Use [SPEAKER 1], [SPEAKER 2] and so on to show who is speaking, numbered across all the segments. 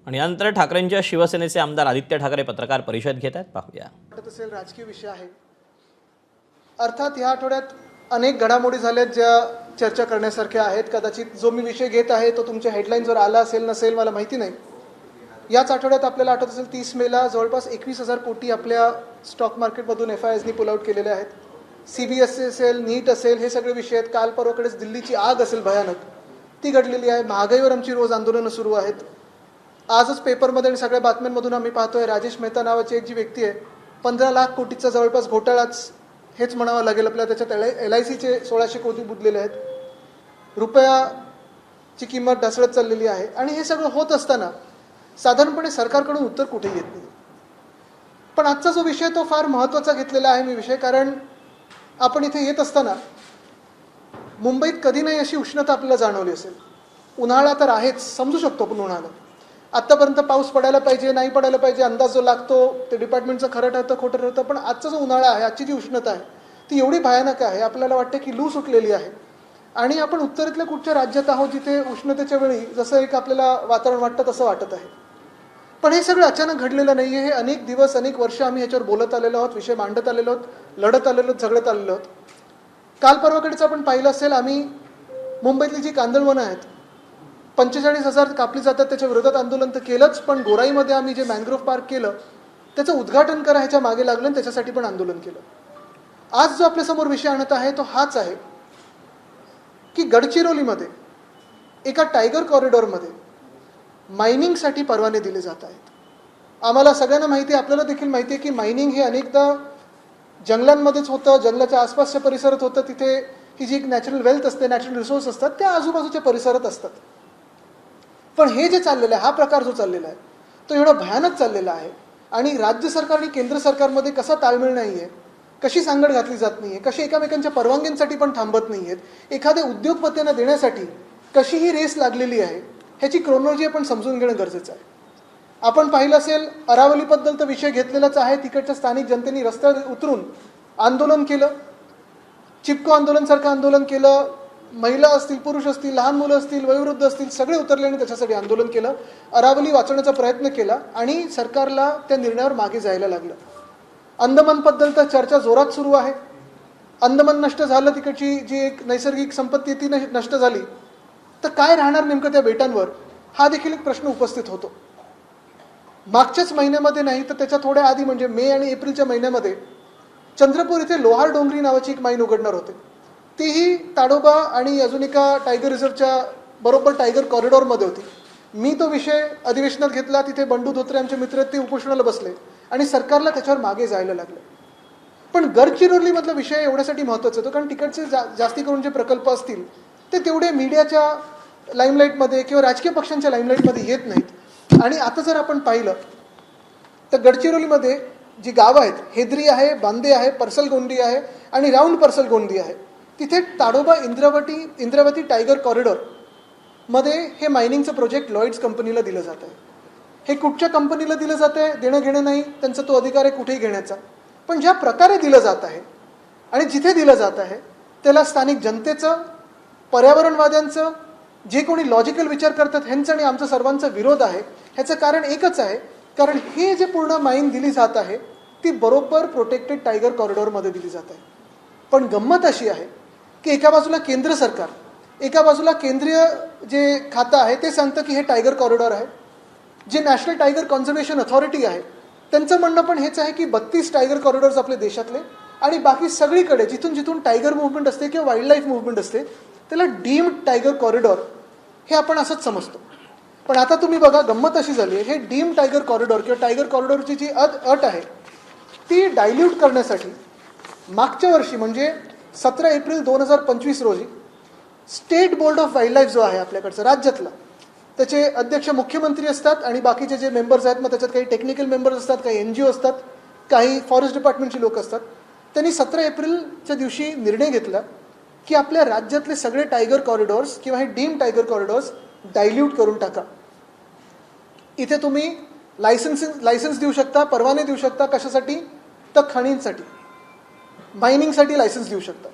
[SPEAKER 1] आणि यानंतर ठाकरेंच्या शिवसेनेचे आमदार आदित्य ठाकरे पत्रकार परिषद घेत आहेत, पाहूया.
[SPEAKER 2] वाटत असेल राजकीय विषय आहे. अर्थात या आठवड्यात अनेक घडामोडी झाल्यात ज्या चर्चा करण्यासारख्या आहेत. कदाचित जो मी विषय घेत आहे तो तुमच्या हेडलाईन्सवर आला असेल नसेल मला माहिती नाही. याच आठवड्यात आपल्याला आठवत असेल 30 मेला जवळपास 21,000 कोटी आपल्या स्टॉक मार्केटमधून FISनी पुल आउट केलेले आहेत. CBSE असेल, नीट असेल, हे सगळे विषय आहेत. काल परवाकडेच दिल्लीची आग असेल भयानक, ती घडलेली आहे. महागाईवर आमची रोज आंदोलनं सुरू आहेत. आजच पेपरमध्ये आणि सगळ्या बातम्यांमधून आम्ही पाहतोय राजेश मेहता नावाची एक जी व्यक्ती आहे, 15 लाख कोटीचा जवळपास घोटाळाच हेच म्हणावं लागेल आपल्याला. त्याच्यात LICचे 1600 कोटी बुडलेले आहेत. रुपयाची किंमत ढासळत चाललेली आहे. आणि हे सगळं होत असताना साधारणपणे सरकारकडून उत्तर कुठेही येत नाही. पण आजचा जो विषय तो फार महत्त्वाचा घेतलेला आहे मी विषय, कारण आपण इथे येत असताना मुंबईत कधी नाही अशी उष्णता आपल्याला जाणवली असेल. उन्हाळा तर आहेच, समजू शकतो आपण उन्हाळा. आत्तापर्यंत पाऊस पडायला पाहिजे, नाही पडायला पाहिजे, अंदाज जो लागतो ते डिपार्टमेंटचं खरं ठरतं खोटं ठरतं. पण आजचा जो उन्हाळा आहे, आजची जी उष्णता आहे ती एवढी भयानक आहे, आपल्याला वाटते की लू सुटलेली आहे. आणि आपण उत्तरेतल्या कुठच्या राज्यात आहोत जिथे उष्णतेच्या वेळी जसं एक आपल्याला वातावरण वाटतं तसं वाटत आहे. पण हे सगळं अचानक घडलेलं नाही आहे. हे अनेक दिवस अनेक वर्ष आम्ही ह्याच्यावर बोलत आलेलो आहोत, विषय मांडत आलेलो आहोत, लढत आलेलो आहोत, झगडत आलेलो आहोत. काल परवाकडेच आपण पाहिलं असेल, आम्ही मुंबईतली जी कांदळवनं आहेत 45,000 कापली जातात त्याच्या विरोधात आंदोलन तर केलंच. पण गोराईमध्ये आम्ही जे मॅनग्रोव्ह पार्क केलं त्याचं उद्घाटन करा ह्याच्या मागे लागलं आणि त्याच्यासाठी पण आंदोलन केलं. आज जो आपल्यासमोर विषय आणत आहे तो हाच आहे की गडचिरोलीमध्ये एका टायगर कॉरिडॉरमध्ये मायनिंगसाठी परवाने दिले जात आहेत. आम्हाला सगळ्यांना माहिती आहे, आपल्याला देखील माहिती आहे की मायनिंग हे अनेकदा जंगलांमध्येच होतं, जंगलाच्या आसपासच्या परिसरात होतं. तिथे ही जी एक नॅचरल वेल्थ असते, नॅचरल रिसोर्स असतात त्या आजूबाजूच्या परिसरात असतात. पण हे जे चाललेलं आहे, हा प्रकार जो चाललेला आहे तो एवढा भयानक चाललेला आहे. आणि राज्य सरकार आणि केंद्र सरकारमध्ये कसा ताळमेळ नाही आहे, कशी सांगड घातली जात नाही आहे, कशी एकामेकांच्या परवानगींसाठी पण थांबत नाही आहेत, एखाद्या उद्योगपत्यांना देण्यासाठी कशी ही रेस लागलेली आहे, ह्याची क्रोनॉलॉजी आपण समजून घेणं गरजेचं आहे. आपण पाहिलं असेल अरावलीबद्दल तर विषय घेतलेलाच आहे. तिकडच्या स्थानिक जनतेने रस्त्यावर उतरून आंदोलन केलं, चिपको आंदोलनसारखं आंदोलन केलं. महिला असतील, पुरुष असतील, लहान मुलं असतील, वयोवृद्ध असतील, सगळे उतरले आणि त्याच्यासाठी आंदोलन केलं. अरावली वाचवण्याचा प्रयत्न केला आणि सरकारला त्या निर्णयावर मागे जायला लागलं. अंदमानबद्दल तर चर्चा जोरात सुरू आहे. अंदमान नष्ट झालं, तिकडची जी एक नैसर्गिक संपत्ती ती नष्ट झाली तर काय राहणार नेमकं त्या बेटांवर, हा देखील एक प्रश्न उपस्थित होतो. मागच्याच महिन्यामध्ये नाही तर त्याच्या थोड्या आधी म्हणजे मे आणि एप्रिलच्या महिन्यामध्ये चंद्रपूर इथे लोहार डोंगरी नावाची एक माईन उघडणार होते. तीही ताडोबा आणि अजून एका टायगर रिझर्वच्या बरोबर टायगर कॉरिडॉरमध्ये होती. मी तो विषय अधिवेशनात घेतला. तिथे बंडू धोत्रे आमचे मित्र ते उपोषणाला बसले आणि सरकारला त्याच्यावर मागे जायला लागलं. पण गडचिरोलीमधला विषय एवढ्यासाठी महत्त्वाचा होतो कारण तिकडचे जास्ती करून जे प्रकल्प असतील ते तेवढे मीडियाच्या लाईमलाईटमध्ये किंवा राजकीय पक्षांच्या लाईमलाईटमध्ये येत नाहीत. आणि आता जर आपण पाहिलं तर गडचिरोलीमध्ये जी गावं आहेत, हेद्री आहे, बांदे आहे, परसलगोंदी आहे आणि राऊंड परसलगोंदी आहे, तिथे ताडोबा इंद्रावती टायगर कॉरिडॉर मध्ये हे मायनिंगचं प्रोजेक्ट लॉइड्स कंपनीला दिलं जात आहे. हे कुठच्या कंपनीला दिलं जात आहे देणं घेणं नाही, त्यांचा तो अधिकार आहे कुठेही घेण्याचा. पण ज्या प्रकारे दिलं जात आहे आणि जिथे दिलं जात आहे त्याला स्थानिक जनतेचं, पर्यावरणवाद्यांचं, जे कोणी लॉजिकल विचार करतात ह्यांचा आणि आमचा सर्वांचा विरोध आहे. ह्याचं कारण एकच आहे, कारण हे जे पूर्ण माईन दिली जात आहे ती बरोबर प्रोटेक्टेड टायगर कॉरिडॉरमध्ये दिली जात आहे. पण गंमत अशी आहे की एका बाजूला केंद्र सरकार, एका बाजूला केंद्रीय जे खातं आहे ते सांगतं की हे टायगर कॉरिडॉर आहे. जे नॅशनल टायगर कन्झर्वेशन अथॉरिटी आहे त्यांचं म्हणणं पण हेच आहे की 32 टायगर कॉरिडॉर्स आपले देशातले आणि बाकी सगळीकडे जिथून जिथून टायगर मुव्हमेंट असते किंवा वाईल्ड लाईफ मुव्हमेंट असते त्याला डीम्ड टायगर कॉरिडॉर हे आपण असंच समजतो. पण आता तुम्ही बघा, गंमत अशी झाली आहे, हे डीम टायगर कॉरिडॉर किंवा टायगर कॉरिडॉरची जी अट आहे ती डायल्यूट करण्यासाठी मागच्या वर्षी म्हणजे 17 एप्रिल 2025 रोजी state board of wild life जो आहे आपल्याकडचा राज्यातला, त्याचे अध्यक्ष मुख्यमंत्री असतात आणि बाकीचे जे मेंबर्स आहेत, मग त्याच्यात काही टेक्निकल मेंबर्स असतात, काही NGO असतात, काही फॉरेस्ट डिपार्टमेंटची लोक असतात. त्यांनी 17 एप्रिलच्या दिवशी निर्णय घेतला की आपल्या राज्यातले सगळे टायगर कॉरिडॉर्स किंवा हे डीम टायगर कॉरिडॉर्स डायल्यूट करून टाका. इथे तुम्ही लायसन्स देऊ शकता, परवाने देऊ शकता. कशासाठी? तर खणींसाठी, मायनिंगसाठी लायसन्स देऊ शकता.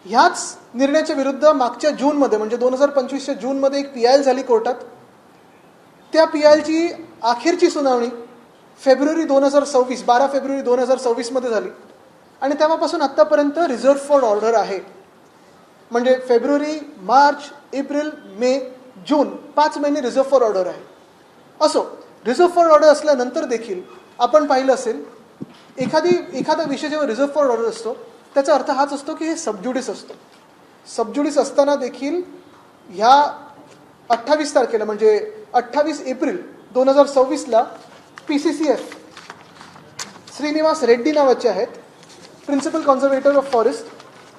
[SPEAKER 2] ह्याच निर्णयाच्या विरुद्ध मागच्या जूनमध्ये म्हणजे 2025च्या जूनमध्ये एक PIL झाली कोर्टात त्या PILची अखेरची सुनावणी फेब्रुवारी 2026 12 फेब्रुवारी 2026मध्ये झाली आणि तेव्हापासून आत्तापर्यंत रिझर्व्ह फॉर ऑर्डर आहे. म्हणजे फेब्रुवारी, मार्च, एप्रिल, मे, जून 5 महिने रिझर्व्ह फॉर ऑर्डर आहे. असो, रिझर्व्ह फॉर ऑर्डर असल्यानंतर देखील आपण पाहिलं असेल एखादा विषय जेव्हा रिझर्व्ह फॉर ऑर्डर असतो त्याचा अर्थ हाच असतो की हे सबज्युडिस असतो. सबज्युडिस असताना देखील ह्या 28 तारखेला म्हणजे 28 एप्रिल 2026ला PCCF श्रीनिवास रेड्डी नावाचे आहेत, प्रिन्सिपल कॉन्झर्वेटर ऑफ फॉरेस्ट,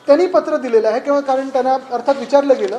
[SPEAKER 2] त्यांनी पत्र दिलेलं आहे किंवा कारण त्यांना अर्थात विचारलं गेलं